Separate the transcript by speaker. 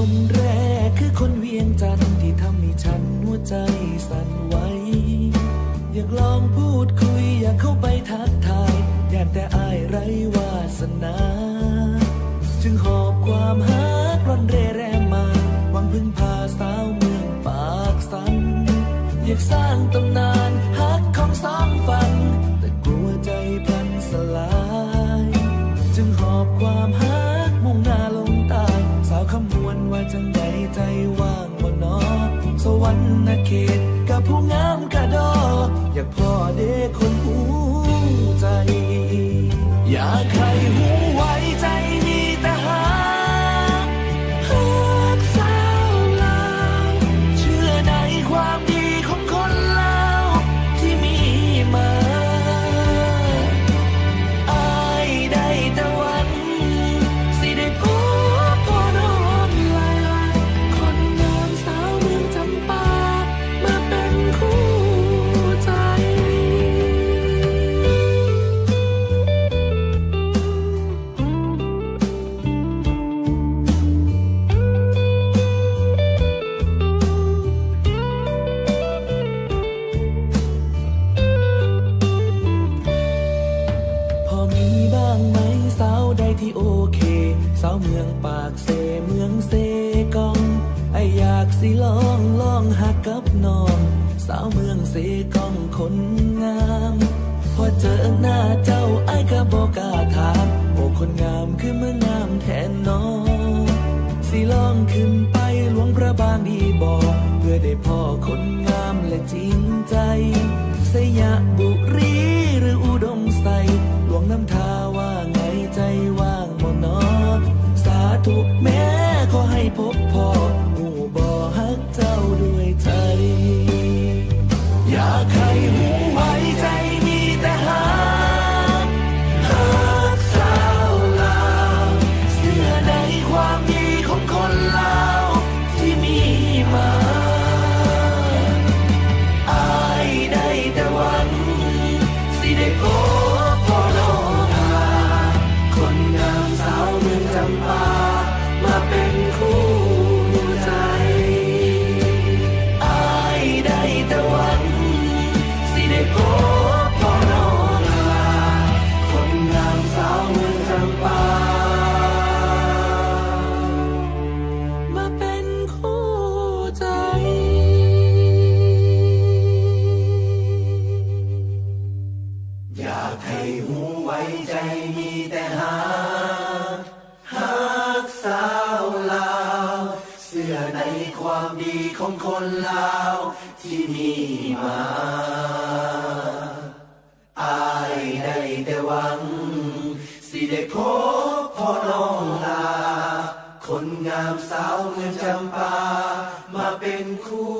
Speaker 1: คนแรกคือคนเวียงจันทร์ที่ทำให้ฉันหัวใจสั่นไหวอยากลองพูดคุยอยากเข้าไปทักทายอยากแต่อายไร้วาสนาจึงหอบความฮักร่อนเร่แรมมาหวังพึ่งพาสาวเมืองปากสันอยากสร้างตำนานฮักของสองฝั่งแต่กลัวใจพลันสลายจึงหอบความฮักมุ่งหน้าลงใต้สาวคำมวลว่าจังใดใจว่างบ่นอสวรรค์เขตกับผู้งามกระดออยากพ่อเด็กคนหูใจอยากใครหูไว้ใจมีแต่ฮักสาวลาวเชื่อในความดีของคนลาวที่มีมาอายได้แต่หวังสิได้พบพ่อน้องลาคนงามสาวเมืองจำปามาเป็นคู่ใจพอมีบ้างไหมสาวใดที่โอเคสาวเมืองปากเซเมืองเซกองไออยากสิลองหักกับน้องสาวเมืองเซกองคนงามพอเจอหน้าเจ้าไอก็บอกกล้าถามโอ้คนงามคือเมืองงามแทนน้องสิลองขึ้นไปหลวงพระบางดีบอกเพื่อได้พ่อคนงามและจริงใจสยบุรีหรืออุดมใสหลวงน้ำทาว่าไงใจว่างบ่นอสาธุแม้ขอให้พบพ่อหูบ่ฮักเจ้าด้วยใจอยากให้หูไว้ใจมีแต่ฮักสาวลาวเชื่อในความดีของคนลาวที่มีมาอายได้แต่หวังสิได้พบพ่อน้องลาคนงามสาวเมืองจำปามาเป็นคู่ใจอายได้แต่หวังสิได้พบพ่อน้องลาคนงามสาวเมืองจำปามาเป็นคู่ใจอยากให้หูไว้ใจมีแต่ฮักสาวลาวเชื่อในความดีของคนลาวที่มีมาอายได้แต่หวังสิได้พบพ่อน้องลาคนงามสาวเมืองจำปามาเป็นคู่